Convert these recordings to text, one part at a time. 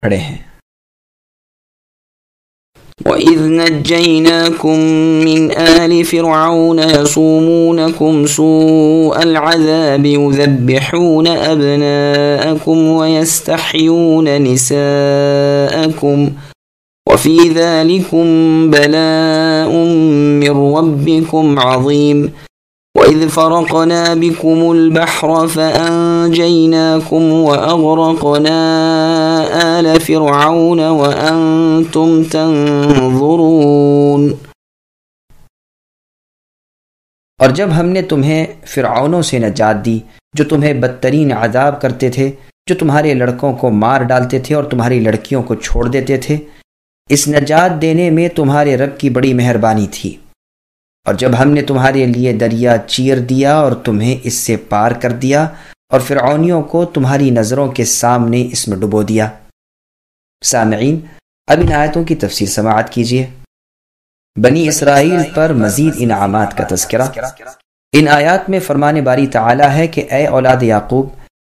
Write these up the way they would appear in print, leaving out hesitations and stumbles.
پڑھے ہیں۔ وَإِذْ نَجَّيْنَاكُمْ مِنْ آلِ فِرْعَوْنَ يَصُومُونَكُمْ سُوءَ الْعَذَابِ يُذَبِّحُونَ أَبْنَاءَكُمْ وَيَسْتَحْيُونَ نِسَاءَكُمْ وَفِي ذَلِكُمْ بَلَاءٌ مِّن رَّبِّكُمْ عَظِيمٌ وَإِذْ فَرَقْنَا بِكُمُ الْبَحْرَ فَأَنجَيْنَاكُمْ وَأَغْرَقْنَا آلَ فِرْعَوْنَ وَأَنْتُمْ تَنظُرُونَ۔ اور جب ہم نے تمہیں فرعونوں سے نجات دی جو تمہیں بدترین عذاب کرتے تھے، جو تمہارے لڑکوں کو مار ڈالتے تھے اور تمہاری لڑکیوں کو چھوڑ دیتے تھے، اس نجات دینے میں تمہارے رب کی بڑی مہربانی تھی۔ اور جب ہم نے تمہارے لیے دریا چیر دیا اور تمہیں اس سے پار کر دیا اور فرعونیوں کو تمہاری نظروں کے سامنے اس میں ڈبو دیا۔ سامعین، اب ان آیتوں کی تفسیر سماعت کیجیے۔ بنی اسرائیل پر مزید انعامات کا تذکرہ۔ ان آیات میں فرمان باری تعالی ہے کہ اے اولاد یعقوب،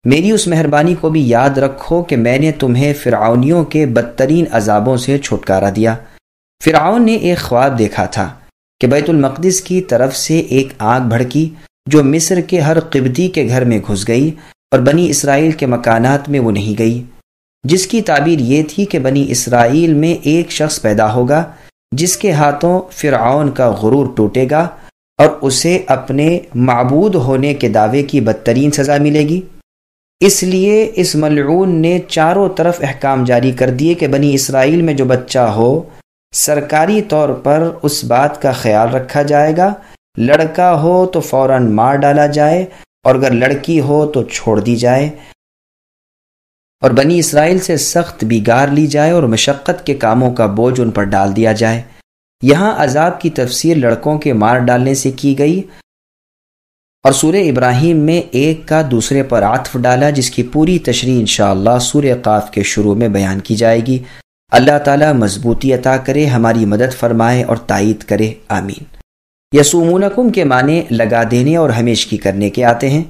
میری اس مہربانی کو بھی یاد رکھو کہ میں نے تمہیں فرعونیوں کے بدترین عذابوں سے چھٹکارا دیا۔ فرعون نے ایک خواب دیکھا تھا کہ بیت المقدس کی طرف سے ایک آگ بھڑکی جو مصر کے ہر قبطی کے گھر میں گھس گئی اور بنی اسرائیل کے مکانات میں وہ نہیں گئی، جس کی تعبیر یہ تھی کہ بنی اسرائیل میں ایک شخص پیدا ہوگا جس کے ہاتھوں فرعون کا غرور ٹوٹے گا اور اسے اپنے معبود ہونے کے دعوے کی بدترین سزا ملے گی۔ اس لیے اس ملعون نے چاروں طرف احکام جاری کر دیے کہ بنی اسرائیل میں جو بچہ ہو سرکاری طور پر اس بات کا خیال رکھا جائے گا، لڑکا ہو تو فوراً مار ڈالا جائے اور اگر لڑکی ہو تو چھوڑ دی جائے، اور بنی اسرائیل سے سخت بیگار لی جائے اور مشقت کے کاموں کا بوجھ ان پر ڈال دیا جائے۔ یہاں عذاب کی تفسیر لڑکوں کے مار ڈالنے سے کی گئی اور سورہ ابراہیم میں ایک کا دوسرے پر عطف ڈالا، جس کی پوری تشریح انشاءاللہ سورہ قاف کے شروع میں بیان کی جائے گی۔ اللہ تعالیٰ مضبوطی عطا کرے، ہماری مدد فرمائے اور تائید کرے، آمین۔ یسومونکم کے معنی لگا دینے اور ہمیشگی کرنے کے آتے ہیں،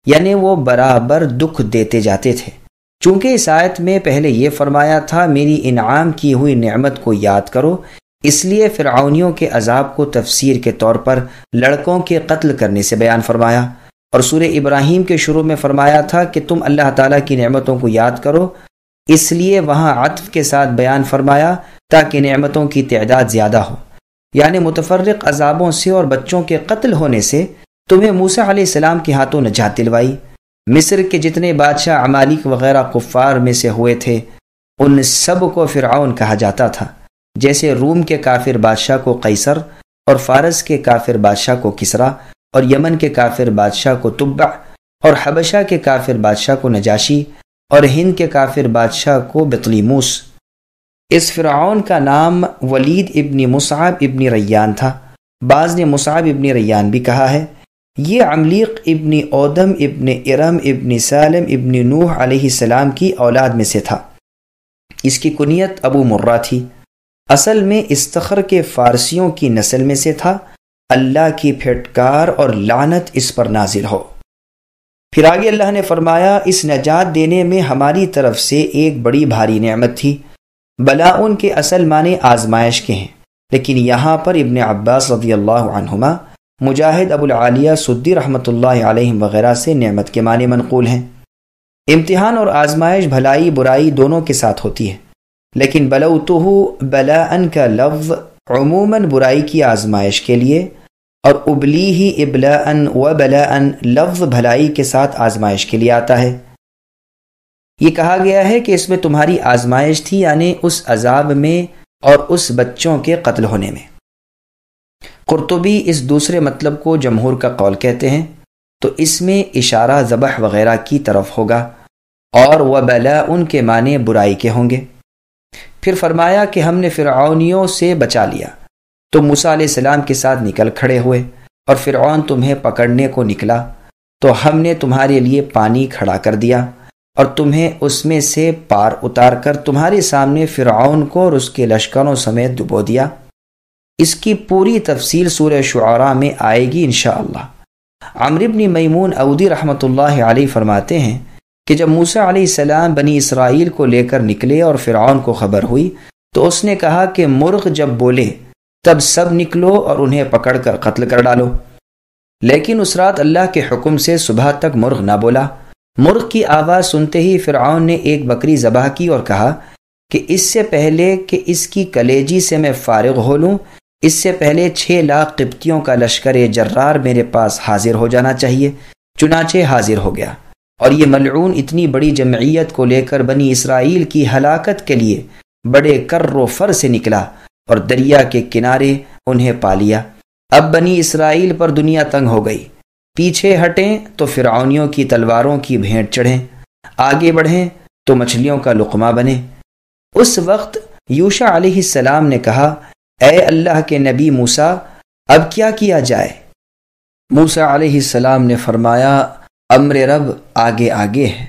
یعنی وہ برابر دکھ دیتے جاتے تھے۔ چونکہ اس آیت میں پہلے یہ فرمایا تھا میری انعام کی ہوئی نعمت کو یاد کرو، اس لیے فرعونیوں کے عذاب کو تفسیر کے طور پر لڑکوں کے قتل کرنے سے بیان فرمایا، اور سورہ ابراہیم کے شروع میں فرمایا تھا کہ تم اللہ تعالیٰ کی نعمتوں کو یاد کرو، اس لیے وہاں عطف کے ساتھ بیان فرمایا تاکہ نعمتوں کی تعداد زیادہ ہو، یعنی متفرق عذابوں سے اور بچوں کے قتل ہونے سے تمہیں موسیٰ علیہ السلام کے ہاتھوں نجات دلوائی۔ مصر کے جتنے بادشاہ عمالق وغیرہ کفار میں سے ہوئے تھے ان سب کو فرعون کہا جاتا تھا، جیسے روم کے کافر بادشاہ کو قیصر اور فارس کے کافر بادشاہ کو کسریٰ اور یمن کے کافر بادشاہ کو تبع اور حبشہ کے کافر بادشاہ کو نجاشی اور ہند کے کافر بادشاہ کو بطلیموس۔ اس فرعون کا نام ولید ابن مصعب ابن ریان تھا، بعض نے مصعب ابن ریان بھی کہا ہے۔ یہ عملیق ابن اودم ابن ارم ابن سالم ابن نوح علیہ السلام کی اولاد میں سے تھا۔ اس کی کنیت ابو مرہ تھی، اصل میں استخر کے فارسیوں کی نسل میں سے تھا۔ اللہ کی پھٹکار اور لعنت اس پر نازل ہو۔ پھر آگے اللہ نے فرمایا اس نجات دینے میں ہماری طرف سے ایک بڑی بھاری نعمت تھی۔ بلاء کے اصل معنی آزمائش کے ہیں، لیکن یہاں پر ابن عباس رضی اللہ عنہما، مجاہد ابو العالیہ سدی رحمۃ اللہ علیہم وغیرہ سے نعمت کے معنی منقول ہیں۔ امتحان اور آزمائش بھلائی برائی دونوں کے ساتھ ہوتی ہے، لیکن بلوتہ بلاء کا لفظ عموماً برائی کی آزمائش کے لیے اور ابلیہ ابلاء و بلاء لفظ بھلائی کے ساتھ آزمائش کے لیے آتا ہے۔ یہ کہا گیا ہے کہ اس میں تمہاری آزمائش تھی، یعنی اس عذاب میں اور اس بچوں کے قتل ہونے میں۔ قرطبی اس دوسرے مطلب کو جمہور کا قول کہتے ہیں، تو اس میں اشارہ ذبح وغیرہ کی طرف ہوگا، اور وبلاء کے معنی برائی کے ہوں گے۔ پھر فرمایا کہ ہم نے فرعونیوں سے بچا لیا، تم موسیٰ علیہ السلام کے ساتھ نکل کھڑے ہوئے اور فرعون تمہیں پکڑنے کو نکلا تو ہم نے تمہارے لیے پانی کھڑا کر دیا اور تمہیں اس میں سے پار اتار کر تمہارے سامنے فرعون کو اور اس کے لشکروں سمیت ڈبو دیا۔ اس کی پوری تفصیل سورہ شعراء میں آئے گی انشاءاللہ۔ عمرو بن میمون عودی رحمۃ اللہ علیہ فرماتے ہیں کہ جب موسیٰ علیہ السلام بنی اسرائیل کو لے کر نکلے اور فرعون کو خبر ہوئی تو اس نے کہا کہ مرغ جب بولے تب سب نکلو اور انہیں پکڑ کر قتل کر ڈالو۔ لیکن اس رات اللہ کے حکم سے صبح تک مرغ نہ بولا۔ مرغ کی آواز سنتے ہی فرعون نے ایک بکری ذبح کی اور کہا کہ اس سے پہلے کہ اس کی کلیجی سے میں فارغ ہو لوں، اس سے پہلے 6 لاکھ قبطیوں کا لشکر جرار میرے پاس حاضر ہو جانا چاہیے۔ چنانچہ حاضر ہو گیا، اور یہ ملعون اتنی بڑی جمعیت کو لے کر بنی اسرائیل کی ہلاکت کے لیے بڑے کر و فر سے نکلا اور دریا کے کنارے انہیں پا لیا۔ اب بنی اسرائیل پر دنیا تنگ ہو گئی، پیچھے ہٹیں تو فرعونیوں کی تلواروں کی بھینٹ چڑھیں، آگے بڑھیں تو مچھلیوں کا لقمہ بنیں۔ اس وقت یوشع علیہ السلام نے کہا، اے اللہ کے نبی موسیٰ، اب کیا کیا جائے؟ موسیٰ علیہ السلام نے فرمایا، امر رب آگے آگے ہے۔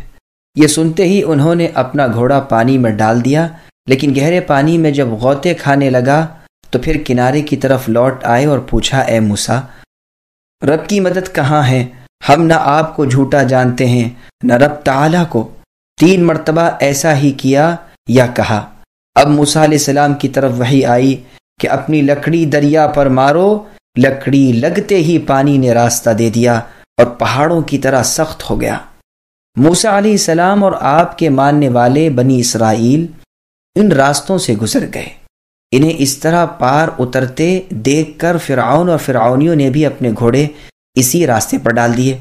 یہ سنتے ہی انہوں نے اپنا گھوڑا پانی میں ڈال دیا، لیکن گہرے پانی میں جب غوطے کھانے لگا تو پھر کنارے کی طرف لوٹ آئے اور پوچھا، اے موسیٰ، رب کی مدد کہاں ہے؟ ہم نہ آپ کو جھوٹا جانتے ہیں نہ رب تعالیٰ کو۔ 3 مرتبہ ایسا ہی کیا یا کہا۔ اب موسیٰ علیہ السلام کی طرف وحی آئی کہ اپنی لکڑی دریا پر مارو۔ لکڑی لگتے ہی پانی نے راستہ دے دیا اور پہاڑوں کی طرح سخت ہو گیا۔ موسیٰ علیہ السلام اور آپ کے ماننے والے بنی اسرائیل ان راستوں سے گزر گئے۔ انہیں اس طرح پار اترتے دیکھ کر فرعون اور فرعونیوں نے بھی اپنے گھوڑے اسی راستے پر ڈال دیے۔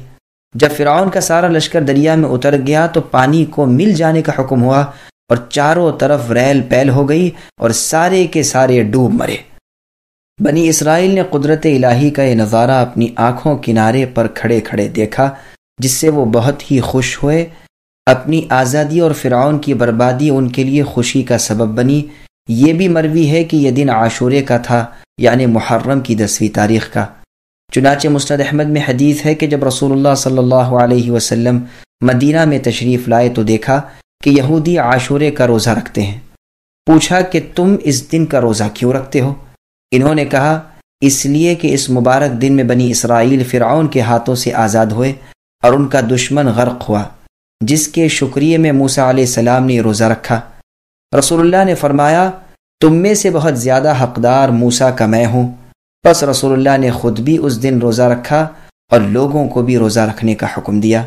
جب فرعون کا سارا لشکر دریا میں اتر گیا تو پانی کو مل جانے کا حکم ہوا اور چاروں طرف ریل پیل ہو گئی اور سارے کے سارے ڈوب مرے۔ بنی اسرائیل نے قدرت الہی کا یہ نظارہ اپنی آنکھوں کنارے پر کھڑے کھڑے دیکھا، جس سے وہ بہت ہی خوش ہوئے۔ اپنی آزادی اور فرعون کی بربادی ان کے لیے خوشی کا سبب بنی۔ یہ بھی مروی ہے کہ یہ دن عاشورے کا تھا، یعنی محرم کی 10ویں تاریخ کا۔ چنانچہ مسند احمد میں حدیث ہے کہ جب رسول اللہ صلی اللہ علیہ وسلم مدینہ میں تشریف لائے تو دیکھا کہ یہودی عاشورے کا روزہ رکھتے ہیں۔ پوچھا کہ تم اس دن کا روزہ کیوں رکھتے ہو؟ انہوں نے کہا، اس لیے کہ اس مبارک دن میں بنی اسرائیل فرعون کے ہاتھوں سے آزاد ہوئے اور ان کا دشمن غرق ہوا، جس کے شکریہ میں موسیٰ علیہ السلام نے روزہ رکھا۔ رسول اللہ نے فرمایا، تم میں سے بہت زیادہ حقدار موسیٰ کا میں ہوں۔ پس رسول اللہ نے خود بھی اس دن روزہ رکھا اور لوگوں کو بھی روزہ رکھنے کا حکم دیا۔